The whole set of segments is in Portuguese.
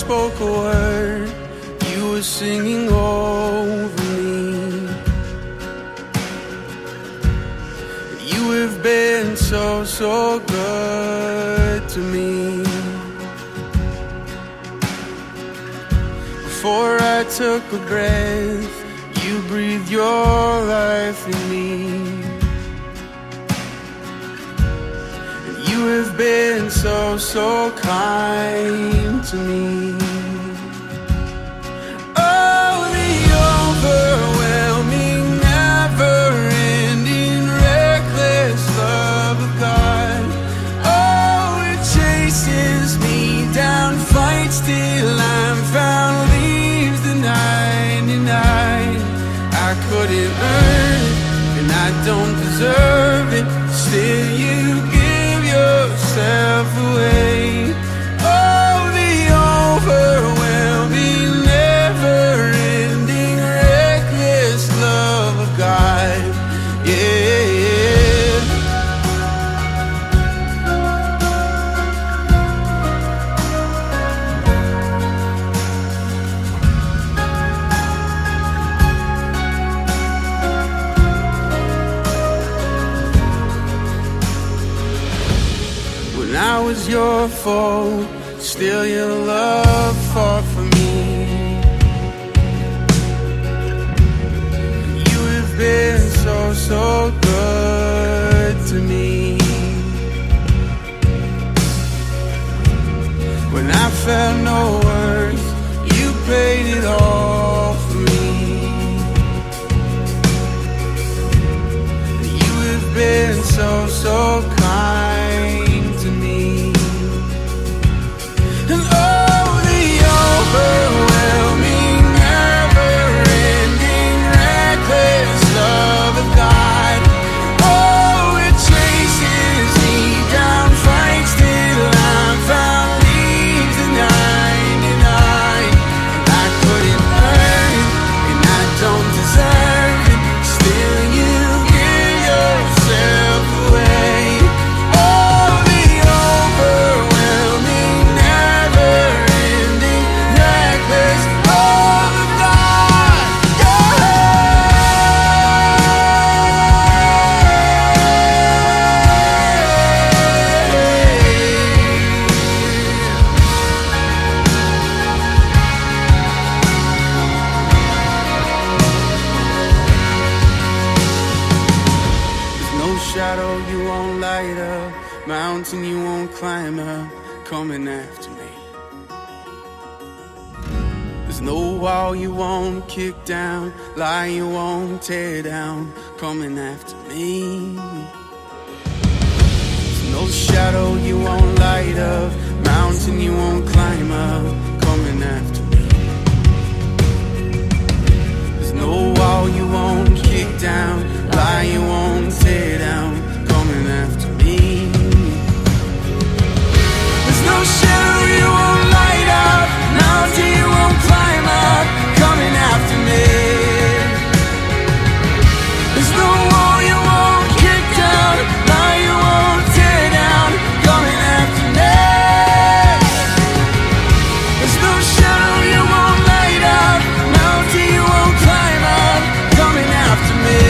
spoke a word, you were singing over me. You have been so, so good to me. Before I took a breath, you breathed your life in me. And you have been so, so kind to me. Oh, the overwhelming, never-ending, reckless love of God. Oh, it chases me down, fights till I'm found, leaves the 99. I couldn't earn it, and I don't deserve it. Still you give yourself away. Oh, the overwhelming, never-ending, reckless love of God. Yeah. When I was your foe, still your love fought for me. You have been so, so good to me. When I felt no worth, you paid it all for me. You have been so, so kind to me. And oh, the overwhelming, never-ending, reckless love of God. Oh, it chases me down, fights till I'm found, leaves the 99. And I couldn't earn it, and I don't deserve it. Still you give yourself away. Oh, the overwhelming, never-ending, reckless love of God. There's no shadow you won't light up, mountain you won't climb up, coming after me. There's no wall you won't kick down, lie you won't tear down, coming after me. There's no shadow you won't light up, mountain you won't climb up, coming after me. There's no wall you won't kick down, lie you won't tear down, coming after me. There's no shadow you won't light up, mountain you won't climb up, coming after me. There's no wall you won't kick down, lie you won't tear down, coming after me. There's no shadow you won't light up, mountain you won't climb up, coming after me.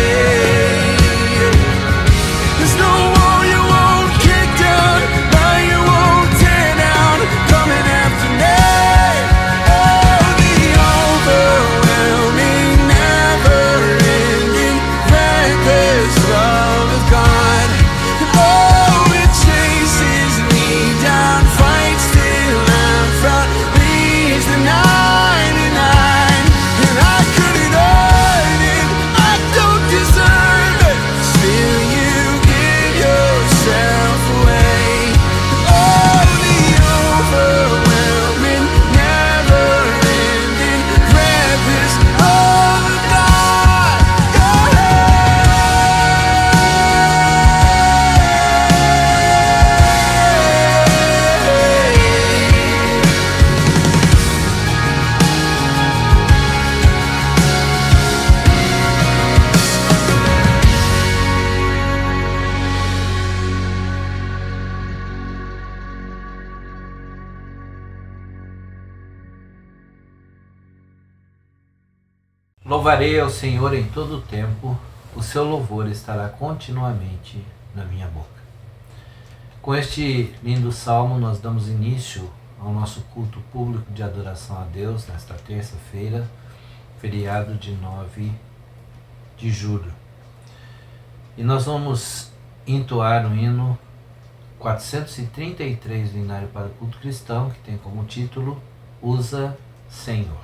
Louvarei ao Senhor em todo o tempo, o seu louvor estará continuamente na minha boca. Com este lindo salmo, nós damos início ao nosso culto público de adoração a Deus nesta terça-feira, feriado de 9 de julho. E nós vamos entoar o hino 433 do Inário para o Culto Cristão, que tem como título Usa, Senhor.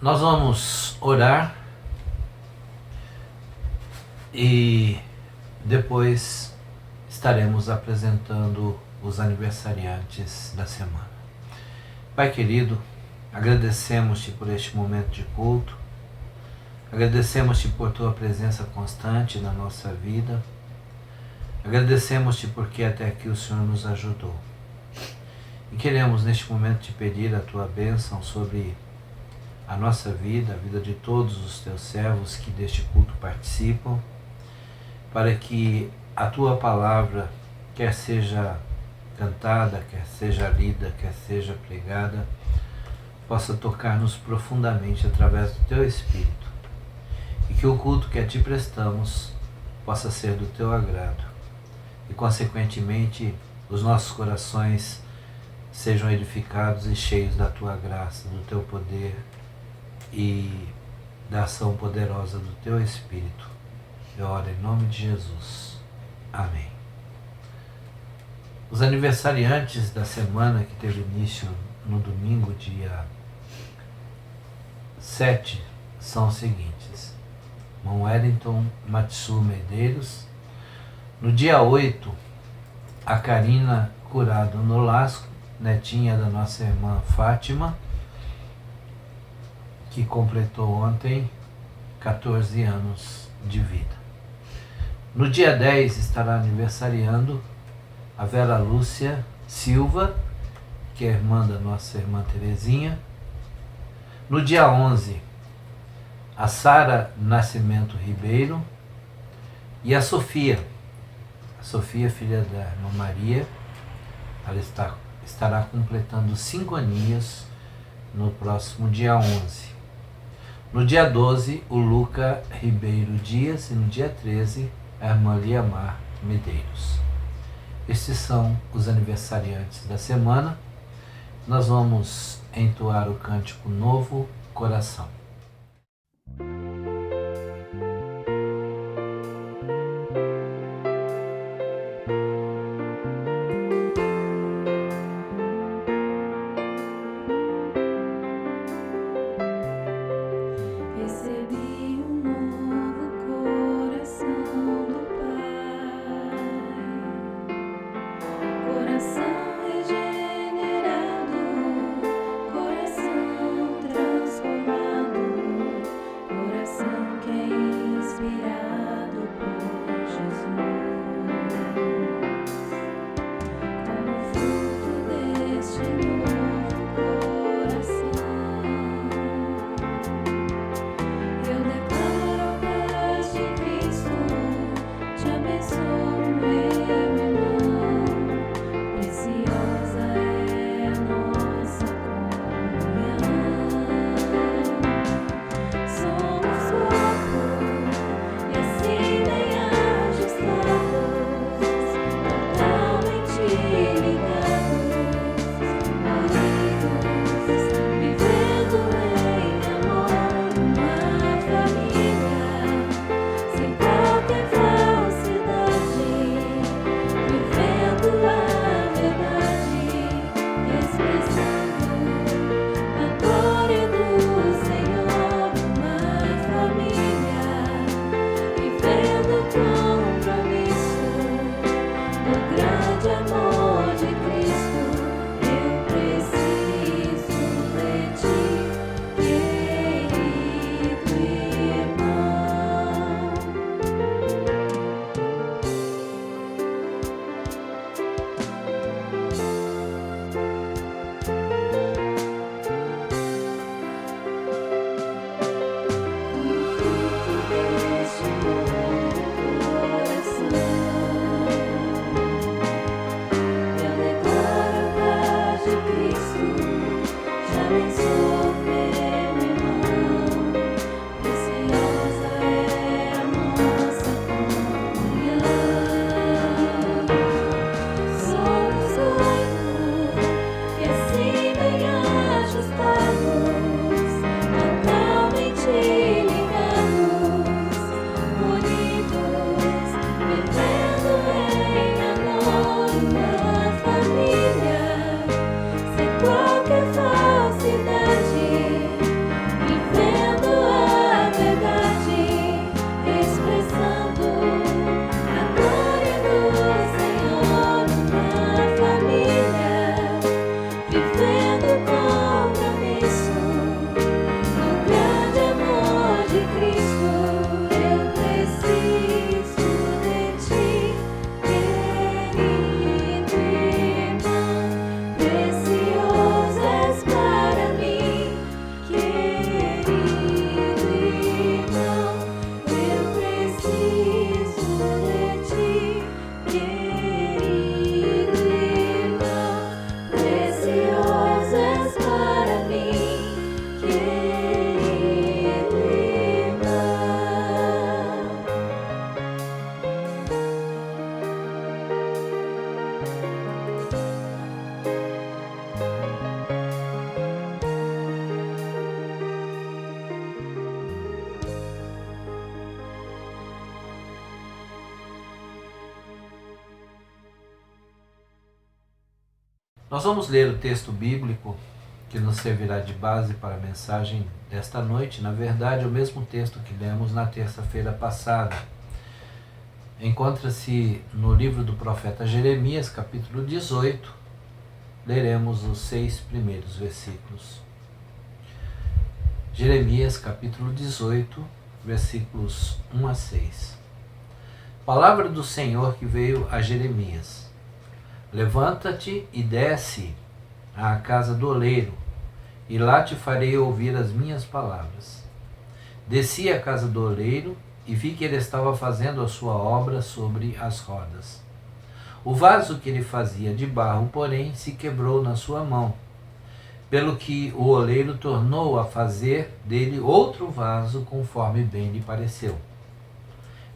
Nós vamos orar e depois estaremos apresentando os aniversariantes da semana. Pai querido, agradecemos-te por este momento de culto, agradecemos-te por tua presença constante na nossa vida, agradecemos-te porque até aqui o Senhor nos ajudou. E queremos neste momento te pedir a tua bênção sobre a nossa vida, a vida de todos os teus servos que deste culto participam, para que a tua palavra, quer seja cantada, quer seja lida, quer seja pregada, possa tocar-nos profundamente através do teu Espírito, e que o culto que a ti prestamos possa ser do teu agrado, e consequentemente os nossos corações sejam edificados e cheios da tua graça, do teu poder e da ação poderosa do teu Espírito. Eu oro em nome de Jesus. Amém. Os aniversariantes da semana que teve início no domingo, dia 7, são os seguintes: irmão Wellington Matsu Medeiros. No dia 8, a Karina Curado Nolasco, netinha da nossa irmã Fátima, que completou ontem 14 anos de vida. No dia 10 estará aniversariando a Vera Lúcia Silva, que é irmã da nossa irmã Terezinha. No dia 11, a Sara Nascimento Ribeiro e a Sofia, filha da irmã Maria. Ela estará completando 5 aninhos no próximo dia 11. No dia 12, o Luca Ribeiro Dias e no dia 13, a irmã Liamar Medeiros. Estes são os aniversariantes da semana. Nós vamos entoar o cântico Novo Coração. Nós vamos ler o texto bíblico que nos servirá de base para a mensagem desta noite. Na verdade, o mesmo texto que lemos na terça-feira passada. Encontra-se no livro do profeta Jeremias, capítulo 18. Leremos os 6 primeiros versículos. Jeremias, capítulo 18, versículos 1 a 6. Palavra do Senhor que veio a Jeremias. Levanta-te e desce à casa do oleiro, e lá te farei ouvir as minhas palavras. Desci à casa do oleiro e vi que ele estava fazendo a sua obra sobre as rodas. O vaso que ele fazia de barro, porém, se quebrou na sua mão. pelo que o oleiro tornou a fazer dele outro vaso conforme bem lhe pareceu.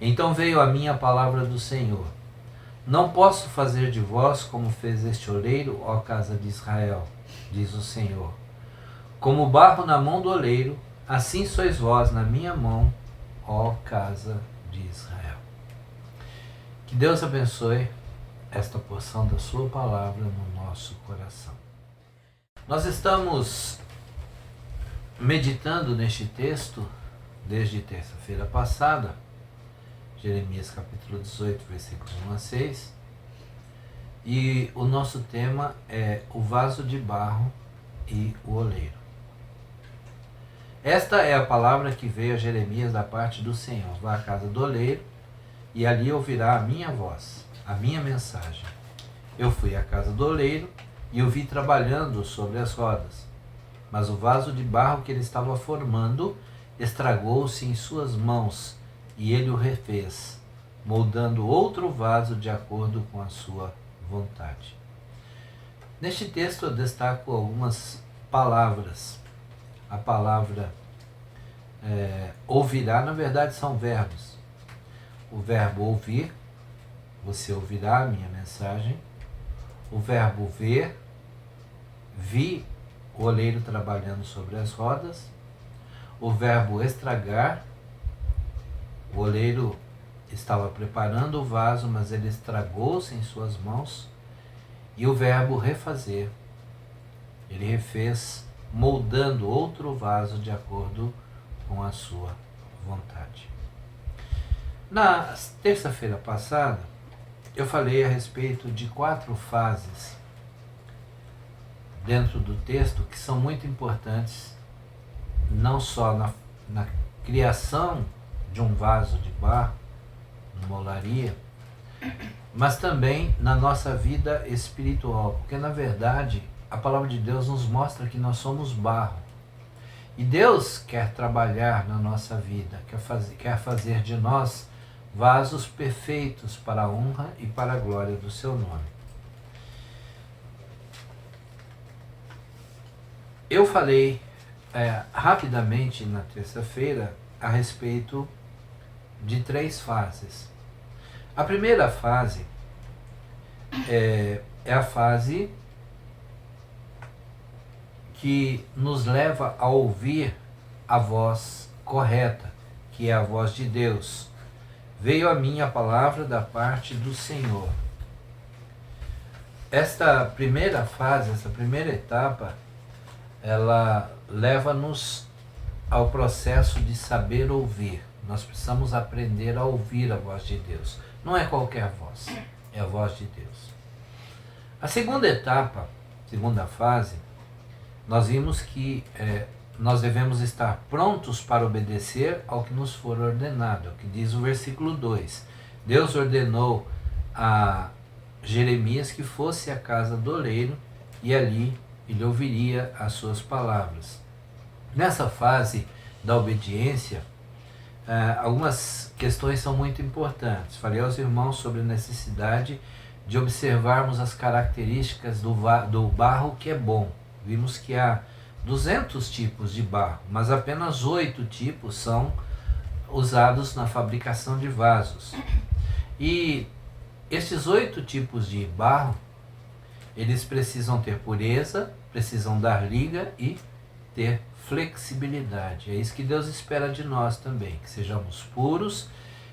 Então veio a mim a palavra do Senhor: não posso fazer de vós como fez este oleiro, ó casa de Israel, diz o Senhor. Como barro na mão do oleiro, assim sois vós na minha mão, ó casa de Israel. Que Deus abençoe esta porção da sua palavra no nosso coração. Nós estamos meditando neste texto desde terça-feira passada, Jeremias capítulo 18, versículos 1 a 6, e o nosso tema é o vaso de barro e o oleiro. Esta é a palavra que veio a Jeremias da parte do Senhor: vá à casa do oleiro e ali ouvirá a minha voz, a minha mensagem. Eu fui à casa do oleiro e o vi trabalhando sobre as rodas, mas o vaso de barro que ele estava formando estragou-se em suas mãos, e ele o refez, moldando outro vaso de acordo com a sua vontade. Neste texto eu destaco algumas palavras. A palavra ouvirá, na verdade são verbos. O verbo ouvir, você ouvirá a minha mensagem. O verbo ver, vi o oleiro trabalhando sobre as rodas. O verbo estragar, o oleiro estava preparando o vaso, mas ele estragou-se em suas mãos. E o verbo refazer, ele refez, moldando outro vaso de acordo com a sua vontade. Na terça-feira passada, eu falei a respeito de 4 fases dentro do texto que são muito importantes, não só na criação de um vaso de barro, numa olaria, mas também na nossa vida espiritual, porque na verdade a palavra de Deus nos mostra que nós somos barro. E Deus quer trabalhar na nossa vida, quer fazer de nós vasos perfeitos para a honra e para a glória do seu nome. Eu falei rapidamente na terça-feira a respeito de 3 fases. A primeira fase é a fase que nos leva a ouvir a voz correta, que é a voz de Deus. Veio a mim a palavra da parte do Senhor. Esta primeira fase, essa primeira etapa, ela leva-nos ao processo de saber ouvir. Nós precisamos aprender a ouvir a voz de Deus. Não é qualquer voz, é a voz de Deus. A segunda etapa, segunda fase, nós vimos que nós devemos estar prontos para obedecer ao que nos for ordenado, é o que diz o versículo 2. Deus ordenou a Jeremias que fosse à casa do oleiro e ali ele ouviria as suas palavras. Nessa fase da obediência, algumas questões são muito importantes. Falei aos irmãos sobre a necessidade de observarmos as características do barro que é bom. Vimos que há 200 tipos de barro, mas apenas 8 tipos são usados na fabricação de vasos. E esses 8 tipos de barro, eles precisam ter pureza, precisam dar liga e ter flexibilidade. É isso que Deus espera de nós também, que sejamos puros,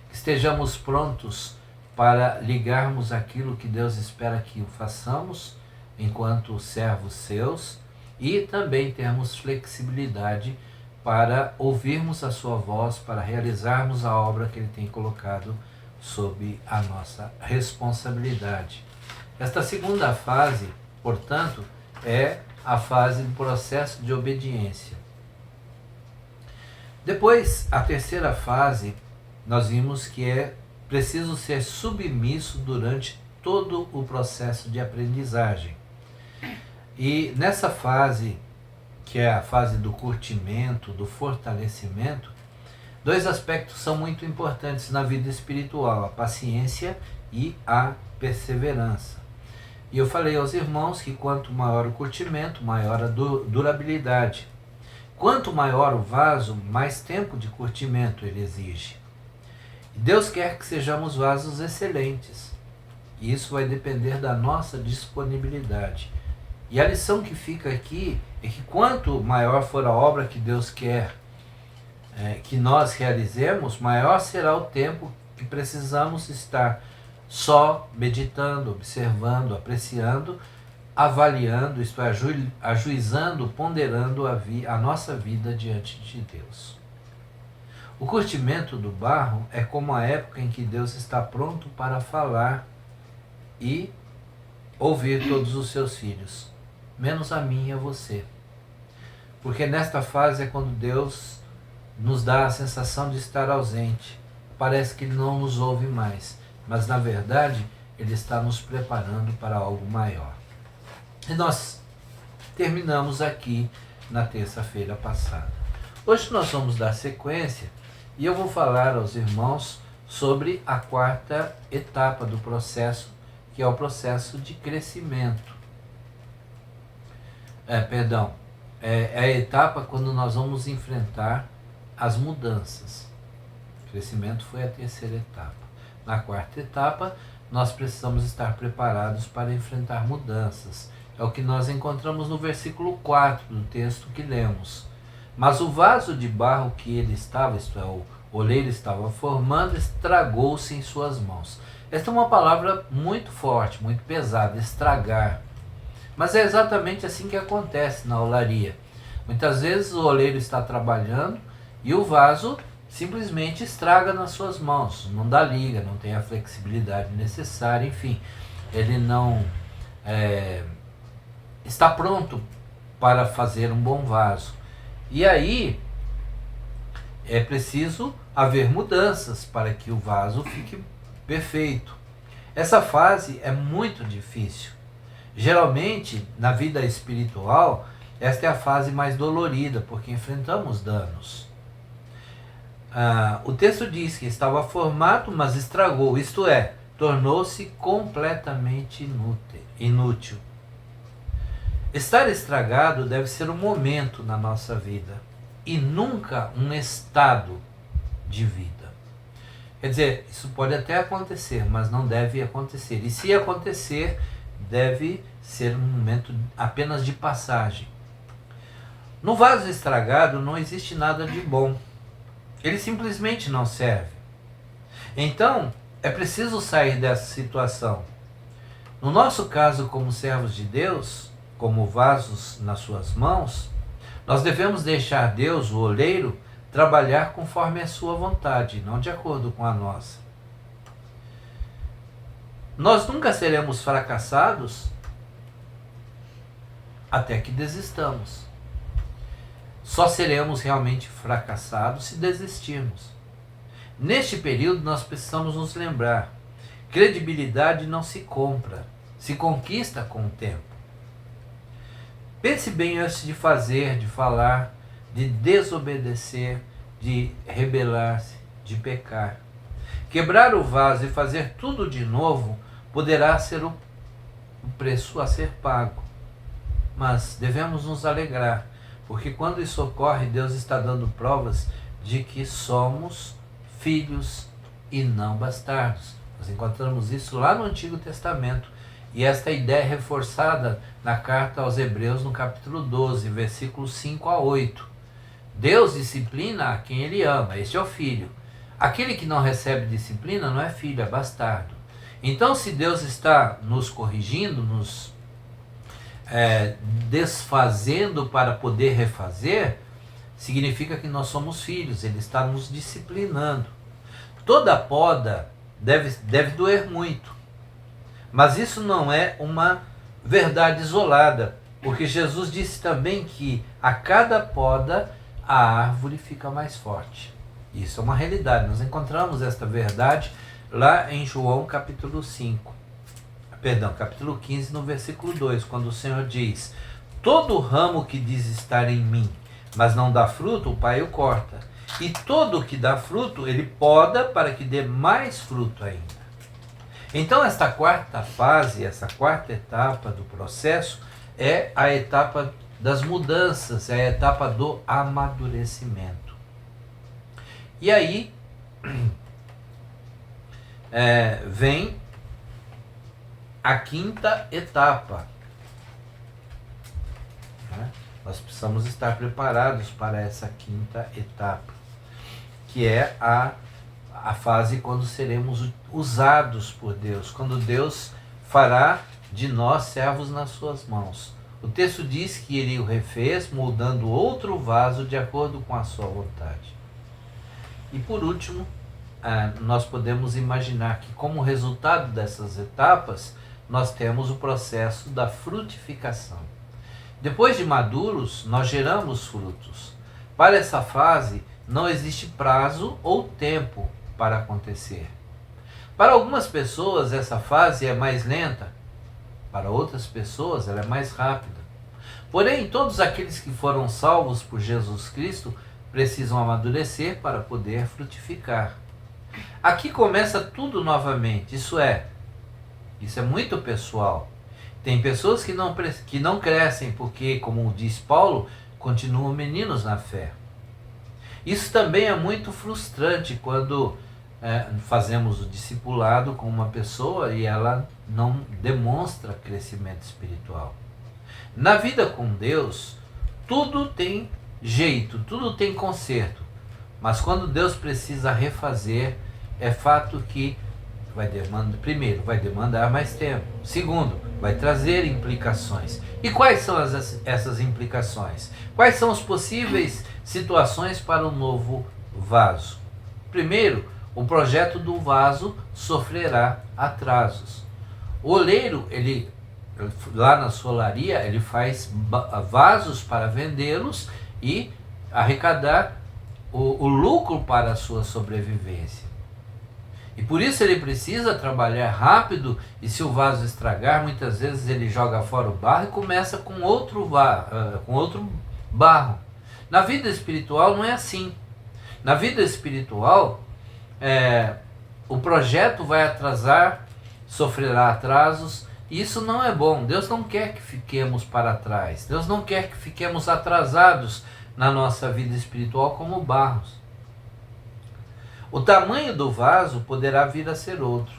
que estejamos prontos para ligarmos aquilo que Deus espera que o façamos enquanto servos seus, e também termos flexibilidade para ouvirmos a sua voz, para realizarmos a obra que Ele tem colocado sob a nossa responsabilidade. Esta segunda fase, portanto, é a fase do processo de obediência. Depois, a terceira fase, nós vimos que é preciso ser submisso durante todo o processo de aprendizagem. E nessa fase, que é a fase do curtimento, do fortalecimento, 2 aspectos são muito importantes na vida espiritual: a paciência e a perseverança. E eu falei aos irmãos que quanto maior o curtimento, maior a durabilidade. Quanto maior o vaso, mais tempo de curtimento ele exige. Deus quer que sejamos vasos excelentes. E isso vai depender da nossa disponibilidade. E a lição que fica aqui é que quanto maior for a obra que Deus quer que nós realizemos, maior será o tempo que precisamos estar só meditando, observando, apreciando, avaliando, isto é, ajuizando, ponderando a nossa vida diante de Deus. O curtimento do barro é como a época em que Deus está pronto para falar e ouvir todos os seus filhos, menos a mim e a você. Porque nesta fase é quando Deus nos dá a sensação de estar ausente. Parece que Ele não nos ouve mais, mas na verdade Ele está nos preparando para algo maior. E nós terminamos aqui na terça-feira passada. Hoje nós vamos dar sequência e eu vou falar aos irmãos sobre a quarta etapa do processo, que é o processo de crescimento. É a etapa quando nós vamos enfrentar as mudanças. O crescimento foi a terceira etapa. Na quarta etapa, nós precisamos estar preparados para enfrentar mudanças. É o que nós encontramos no versículo 4 do texto que lemos. Mas o vaso de barro que ele estava, isto é, o oleiro estava formando, estragou-se em suas mãos. Esta é uma palavra muito forte, muito pesada, estragar. Mas é exatamente assim que acontece na olaria. Muitas vezes o oleiro está trabalhando e o vaso simplesmente estraga nas suas mãos. Não dá liga, não tem a flexibilidade necessária, enfim. Ele não está pronto para fazer um bom vaso. E aí é preciso haver mudanças para que o vaso fique perfeito. Essa fase é muito difícil. Geralmente, na vida espiritual, esta é a fase mais dolorida, porque enfrentamos danos. O texto diz que estava formado, mas estragou, isto é, tornou-se completamente inútil. Estar estragado deve ser um momento na nossa vida e nunca um estado de vida. Quer dizer, isso pode até acontecer, mas não deve acontecer. E se acontecer, deve ser um momento apenas de passagem. No vaso estragado não existe nada de bom. Ele simplesmente não serve. Então, é preciso sair dessa situação. No nosso caso, como servos de Deus, como vasos nas suas mãos, nós devemos deixar Deus, o oleiro, trabalhar conforme a sua vontade, não de acordo com a nossa. Nós nunca seremos fracassados até que desistamos. Só seremos realmente fracassados se desistirmos. Neste período nós precisamos nos lembrar: credibilidade não se compra, se conquista com o tempo. Pense bem antes de fazer, de falar, de desobedecer, de rebelar-se, de pecar. Quebrar o vaso e fazer tudo de novo poderá ser o preço a ser pago. Mas devemos nos alegrar, porque quando isso ocorre, Deus está dando provas de que somos filhos e não bastardos. Nós encontramos isso lá no Antigo Testamento. E esta ideia é reforçada na carta aos Hebreus, no capítulo 12, versículos 5 a 8. Deus disciplina a quem Ele ama, este é o filho. Aquele que não recebe disciplina não é filho, é bastardo. Então, se Deus está nos corrigindo, nos desfazendo para poder refazer, significa que nós somos filhos, Ele está nos disciplinando. Toda poda deve doer muito. Mas isso não é uma verdade isolada, porque Jesus disse também que a cada poda a árvore fica mais forte. Isso é uma realidade. Nós encontramos esta verdade lá em João capítulo 15, no versículo 2, quando o Senhor diz: todo ramo que diz estar em mim, mas não dá fruto, o Pai o corta. E todo o que dá fruto, Ele poda para que dê mais fruto ainda. Então esta quarta fase, essa quarta etapa do processo é a etapa das mudanças, é a etapa do amadurecimento. E aí vem a quinta etapa. Nós precisamos estar preparados para essa quinta etapa, que é a fase quando seremos usados por Deus, quando Deus fará de nós servos nas suas mãos. O texto diz que ele o refez, moldando outro vaso de acordo com a sua vontade. E por último, nós podemos imaginar que como resultado dessas etapas, nós temos o processo da frutificação. Depois de maduros, nós geramos frutos. Para essa fase, não existe prazo ou tempo para acontecer. Para algumas pessoas, essa fase é mais lenta. Para outras pessoas, ela é mais rápida. Porém, todos aqueles que foram salvos por Jesus Cristo precisam amadurecer para poder frutificar. Aqui começa tudo novamente, isso é muito pessoal. Tem pessoas que não crescem porque, como diz Paulo, continuam meninos na fé. Isso também é muito frustrante quando fazemos o discipulado com uma pessoa e ela não demonstra crescimento espiritual. Na vida com Deus, tudo tem jeito, tudo tem conserto. Mas quando Deus precisa refazer, é fato que primeiro, vai demandar mais tempo. Segundo, vai trazer implicações. E quais são essas implicações? Quais são as possíveis situações para um novo vaso? Primeiro, o projeto do vaso sofrerá atrasos. O oleiro, lá na solaria, ele faz vasos para vendê-los e arrecadar o lucro para a sua sobrevivência. E por isso ele precisa trabalhar rápido, e se o vaso estragar, muitas vezes ele joga fora o barro e começa com outro barro. Na vida espiritual não é assim. Na vida espiritual, o projeto vai atrasar, sofrerá atrasos, e isso não é bom. Deus não quer que fiquemos para trás. Deus não quer que fiquemos atrasados na nossa vida espiritual como barros. O tamanho do vaso poderá vir a ser outro.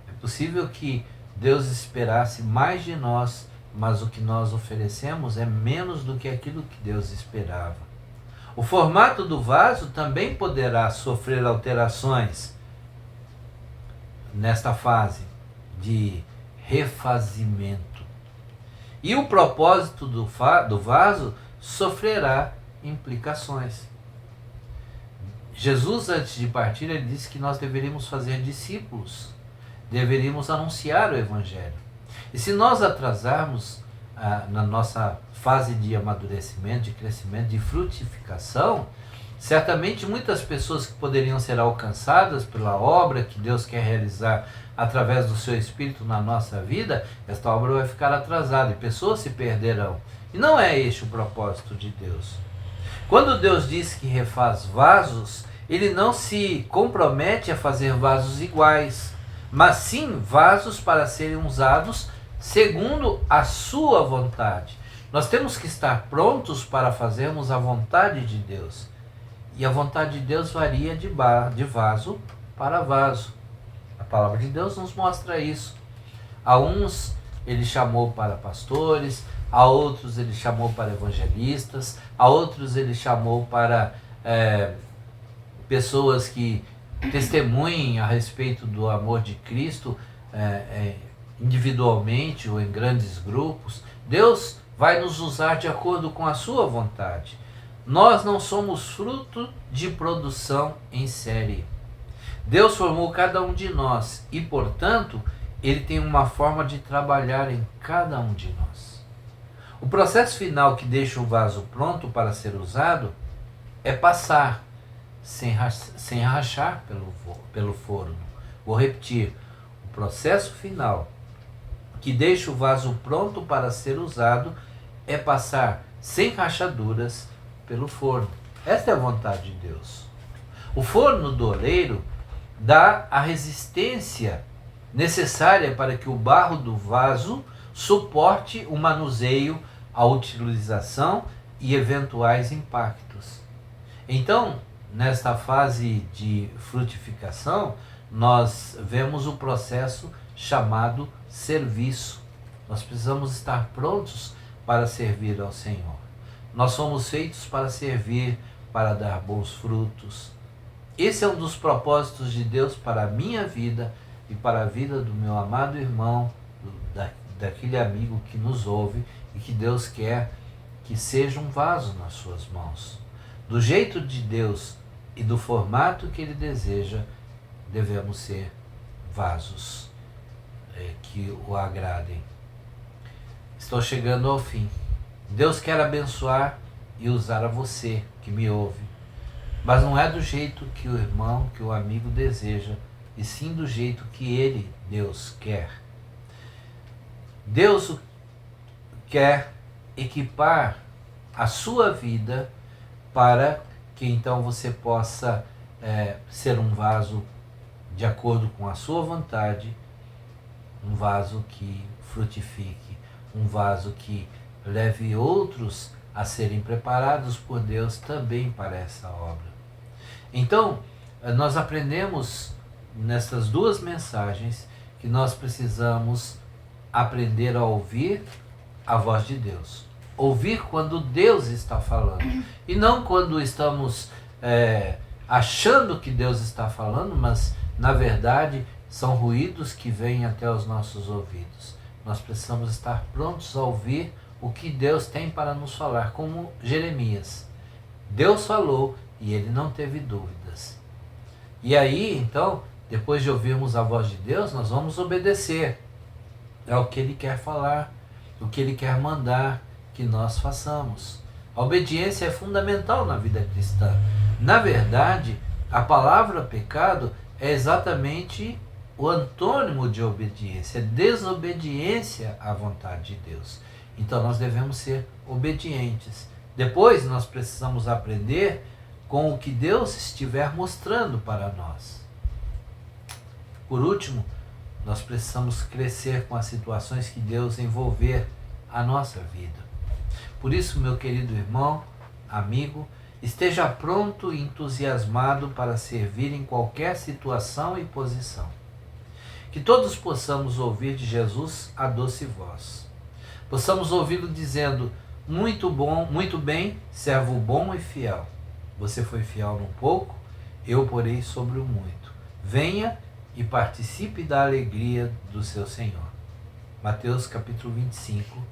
É possível que Deus esperasse mais de nós, mas o que nós oferecemos é menos do que aquilo que Deus esperava. O formato do vaso também poderá sofrer alterações nesta fase de refazimento. E o propósito do vaso sofrerá implicações. Jesus, antes de partir, ele disse que nós deveríamos fazer discípulos, deveríamos anunciar o Evangelho. E se nós atrasarmos na nossa fase de amadurecimento, de crescimento, de frutificação, certamente muitas pessoas que poderiam ser alcançadas pela obra que Deus quer realizar através do seu Espírito na nossa vida, esta obra vai ficar atrasada e pessoas se perderão. E não é este o propósito de Deus. Quando Deus diz que refaz vasos, ele não se compromete a fazer vasos iguais, mas sim vasos para serem usados segundo a sua vontade. Nós temos que estar prontos para fazermos a vontade de Deus. E a vontade de Deus varia de vaso para vaso. A palavra de Deus nos mostra isso. A uns ele chamou para pastores, a outros ele chamou para evangelistas, a outros ele chamou para pessoas que testemunhem a respeito do amor de Cristo individualmente ou em grandes grupos. Deus vai nos usar de acordo com a sua vontade. Nós não somos fruto de produção em série. Deus formou cada um de nós e, portanto, Ele tem uma forma de trabalhar em cada um de nós. O processo final que deixa o vaso pronto para ser usado é passar sem rachar pelo forno. Vou repetir. O processo final que deixa o vaso pronto para ser usado é passar sem rachaduras pelo forno. Esta é a vontade de Deus. O forno do oleiro dá a resistência necessária para que o barro do vaso suporte o manuseio, a utilização e eventuais impactos. Então, nesta fase de frutificação, nós vemos o processo chamado serviço. Nós precisamos estar prontos para servir ao Senhor. Nós somos feitos para servir, para dar bons frutos. Esse é um dos propósitos de Deus para a minha vida e para a vida do meu amado irmão, daquele amigo que nos ouve e que Deus quer que seja um vaso nas suas mãos. Do jeito de Deus e do formato que Ele deseja, devemos ser vasos que o agradem. Estou chegando ao fim. Deus quer abençoar e usar a você que me ouve, mas não é do jeito que o irmão, que o amigo deseja, e sim do jeito que Ele, Deus, quer. Deus quer equipar a sua vida para que então você possa ser um vaso de acordo com a sua vontade, um vaso que frutifique, um vaso que leve outros a serem preparados por Deus também para essa obra. Então, nós aprendemos nessas duas mensagens que nós precisamos aprender a ouvir a voz de Deus. Ouvir quando Deus está falando. E não quando estamos achando que Deus está falando, mas na verdade são ruídos que vêm até os nossos ouvidos. Nós precisamos estar prontos a ouvir o que Deus tem para nos falar, como Jeremias. Deus falou e ele não teve dúvidas. E aí, então, depois de ouvirmos a voz de Deus, nós vamos obedecer ao que Ele quer falar, o que Ele quer mandar que nós façamos. A obediência é fundamental na vida cristã. Na verdade, a palavra pecado é exatamente o antônimo de obediência, desobediência à vontade de Deus. Então nós devemos ser obedientes. Depois nós precisamos aprender com o que Deus estiver mostrando para nós. Por último, nós precisamos crescer com as situações que Deus envolver a nossa vida. Por isso, meu querido irmão, amigo, esteja pronto e entusiasmado para servir em qualquer situação e posição. Que todos possamos ouvir de Jesus a doce voz. Possamos ouvi-lo dizendo: muito bom, muito bem, servo bom e fiel. Você foi fiel num pouco, eu porei sobre o muito. Venha e participe da alegria do seu Senhor. Mateus capítulo 25,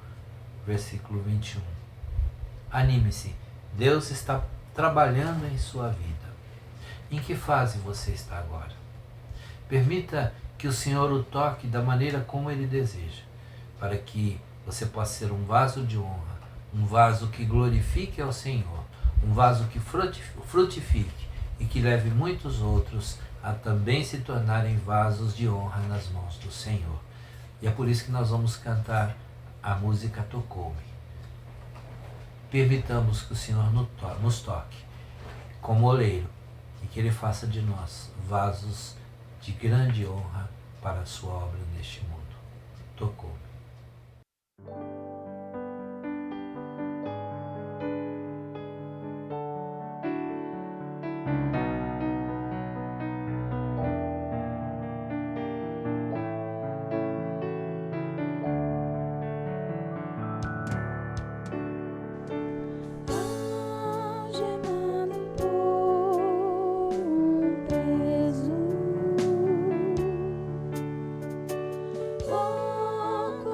versículo 21. Anime-se, Deus está trabalhando em sua vida. Em que fase você está agora? Permita que o Senhor o toque da maneira como Ele deseja, para que você possa ser um vaso de honra, um vaso que glorifique ao Senhor, um vaso que frutifique e que leve muitos outros a também se tornarem vasos de honra nas mãos do Senhor. E é por isso que nós vamos cantar a música Tocou-me. Permitamos que o Senhor nos toque como oleiro e que Ele faça de nós vasos de grande honra para a sua obra neste mundo. Tocou-me. Pouco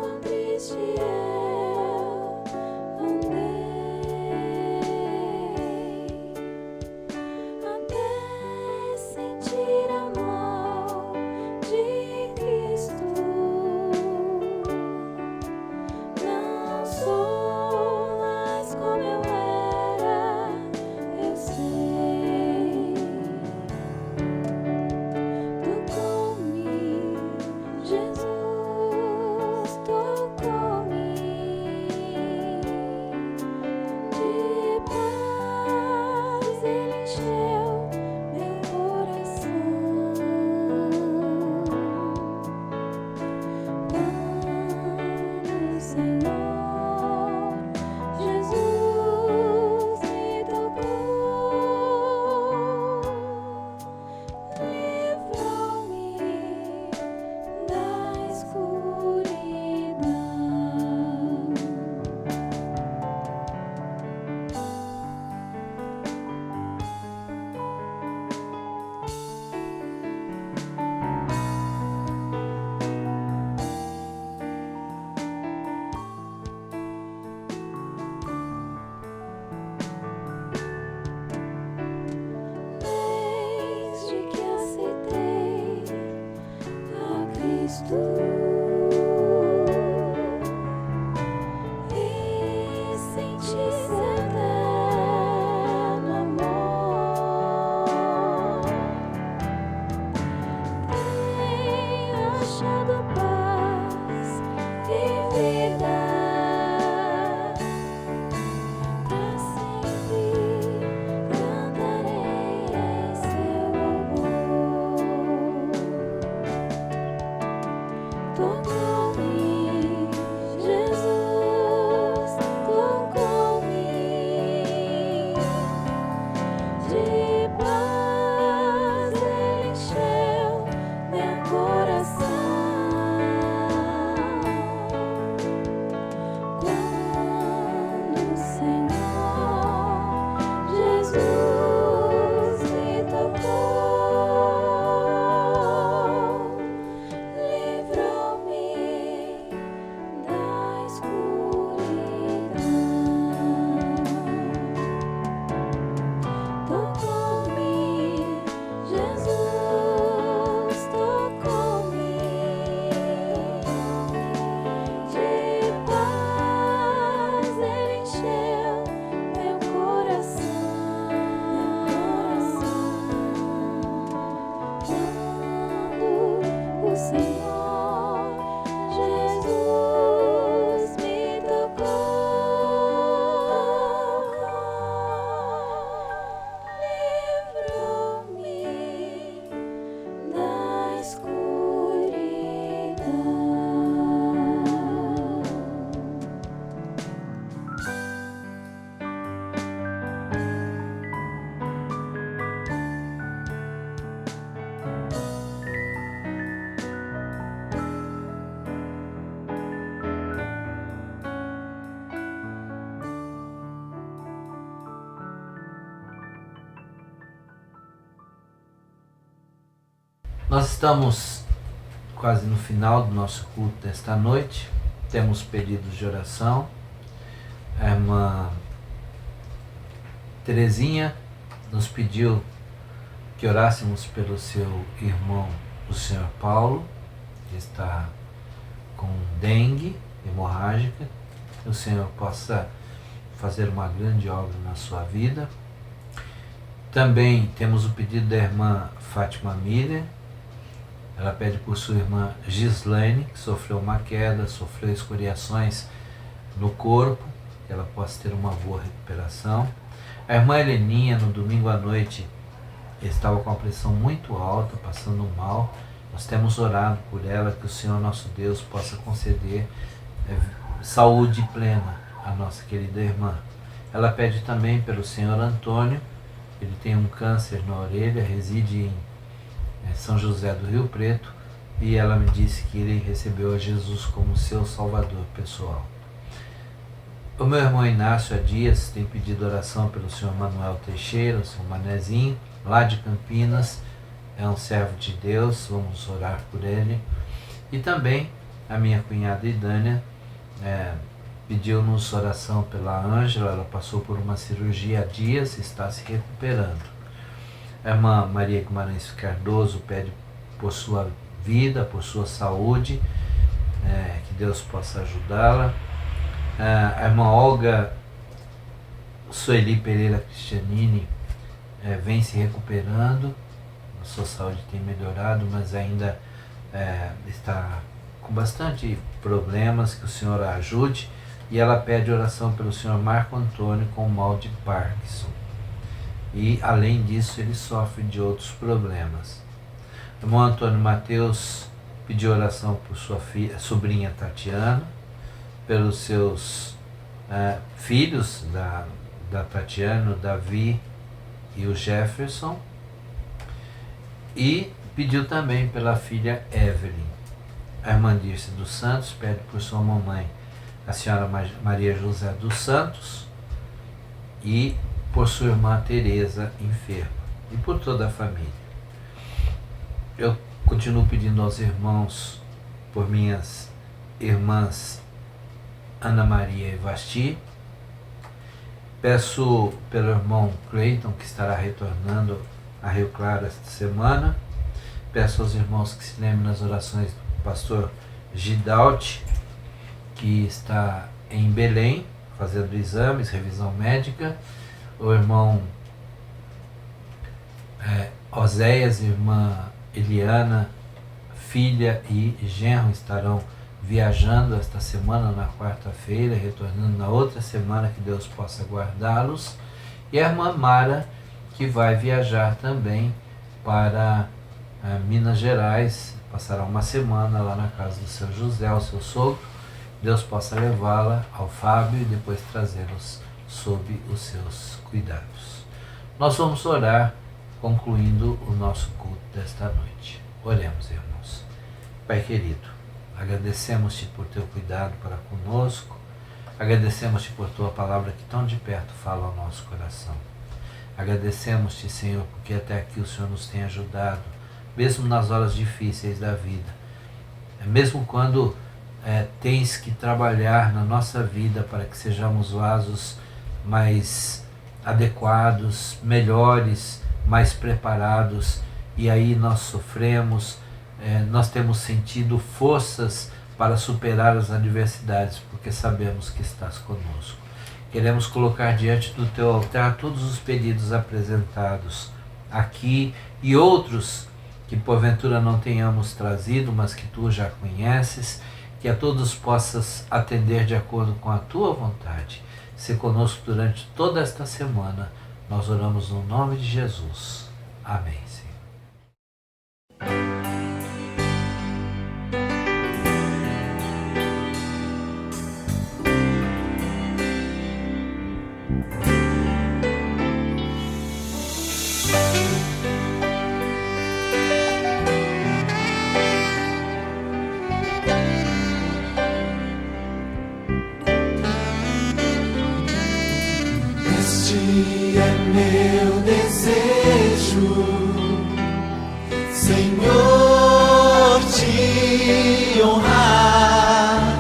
Nós estamos quase no final do nosso culto desta noite. Temos pedidos de oração. A irmã Terezinha nos pediu que orássemos pelo seu irmão, o senhor Paulo, que está com dengue hemorrágica. Que o Senhor possa fazer uma grande obra na sua vida. Também temos o pedido da irmã Fátima Miller. Ela pede por sua irmã Gislaine, que sofreu uma queda, sofreu escoriações no corpo, que ela possa ter uma boa recuperação. A irmã Heleninha, no domingo à noite, estava com a pressão muito alta, passando mal. Nós temos orado por ela, que o Senhor nosso Deus possa conceder saúde plena à nossa querida irmã. Ela pede também pelo senhor Antônio. Ele tem um câncer na orelha, reside em São José do Rio Preto, e ela me disse que ele recebeu a Jesus como seu salvador pessoal. O meu irmão Inácio Dias tem pedido oração pelo senhor Manuel Teixeira, o senhor Manezinho, lá de Campinas, é um servo de Deus, vamos orar por ele. E também a minha cunhada Idânia pediu-nos oração pela Ângela. Ela passou por uma cirurgia há dias e está se recuperando. A irmã Maria Guimarães Cardoso pede por sua vida, por sua saúde, que Deus possa ajudá-la. A irmã Olga Sueli Pereira Cristianini vem se recuperando, a sua saúde tem melhorado, mas ainda está com bastante problemas, que o Senhor a ajude. E ela pede oração pelo senhor Marco Antônio com mal de Parkinson. E, além disso, ele sofre de outros problemas. O irmão Antônio Mateus pediu oração por sua sobrinha Tatiana, pelos seus filhos da Tatiana, o Davi e o Jefferson, e pediu também pela filha Evelyn. A irmã Dirce dos Santos pede por sua mamãe, a senhora Maria José dos Santos, e por sua irmã Teresa, enferma, e por toda a família. Eu continuo pedindo aos irmãos por minhas irmãs Ana Maria e Vasti. Peço pelo irmão Cleiton, que estará retornando a Rio Claro esta semana. Peço aos irmãos que se lembrem nas orações do pastor Gidalt, que está em Belém, fazendo exames, revisão médica. O irmão Oséias, irmã Eliana, filha e genro estarão viajando esta semana, na quarta-feira, retornando na outra semana, que Deus possa guardá-los. E a irmã Mara, que vai viajar também para Minas Gerais, passará uma semana lá na casa do seu José, o seu sogro. Deus possa levá-la ao Fábio e depois trazê-los sob os seus cuidados. Nós vamos orar, concluindo o nosso culto desta noite. Oremos, irmãos. Pai querido, agradecemos-te por teu cuidado para conosco, agradecemos-te por tua palavra que tão de perto fala ao nosso coração. Agradecemos-te, Senhor, porque até aqui o Senhor nos tem ajudado, mesmo nas horas difíceis da vida, mesmo quando tens que trabalhar na nossa vida para que sejamos vasos mais adequados, melhores, mais preparados, e aí nós sofremos, nós temos sentido forças para superar as adversidades, porque sabemos que estás conosco. Queremos colocar diante do teu altar todos os pedidos apresentados aqui e outros que porventura não tenhamos trazido, mas que tu já conheces, que a todos possas atender de acordo com a tua vontade. Se conosco durante toda esta semana, nós oramos no nome de Jesus. Amém, Senhor. Este é meu desejo, Senhor, te honrar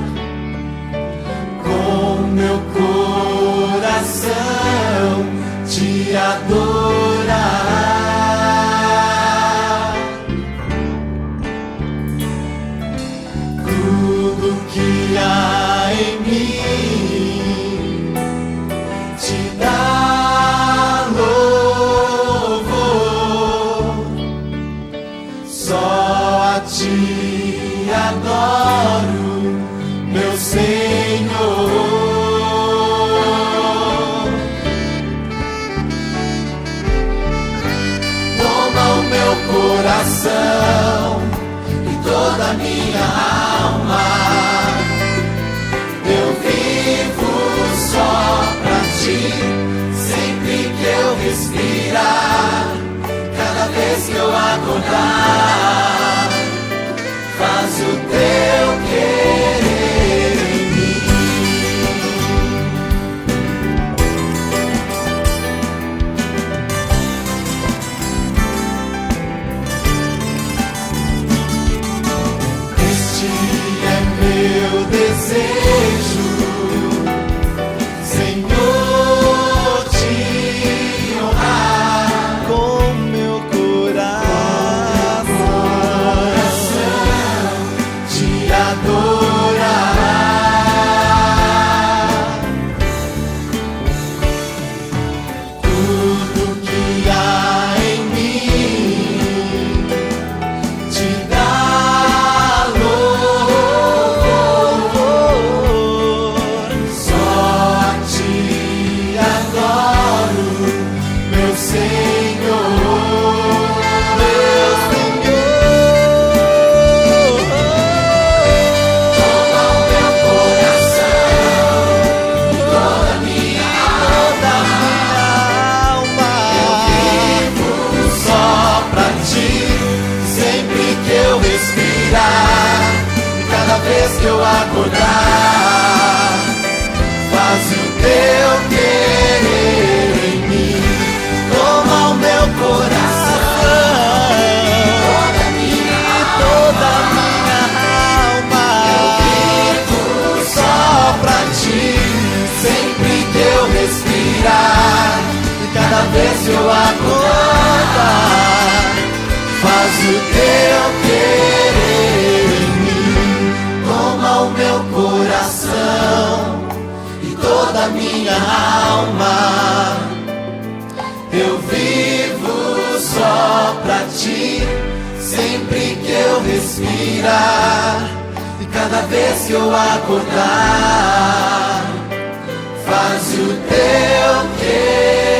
com meu coração, te adorar. Tudo que há em mim te dá louvor, só a ti adoro, meu Senhor. Toma o meu coração e toda a minha alma, eu vivo só pra ti, sempre que eu respirar, cada vez que eu acordar, faz o teu querer em mim. Este é meu desejo, Senhor, te honrar com meu coração, te adorar. Tudo que há em mim te dá louvor, só a ti adoro, meu Senhor, meu Senhor. Toma o meu coração e toda a minha alma, eu vivo só pra ti, sempre que eu respirar, e cada vez que eu acordar, faz o teu querer em mim. Toma o meu coração, toda a minha alma, eu vivo só pra ti, sempre que eu respirar, e cada vez que eu acordar, faz o teu querer em mim. a minha alma. Eu vivo só pra ti, sempre que eu respirar, e cada vez que eu acordar, faz o teu querer.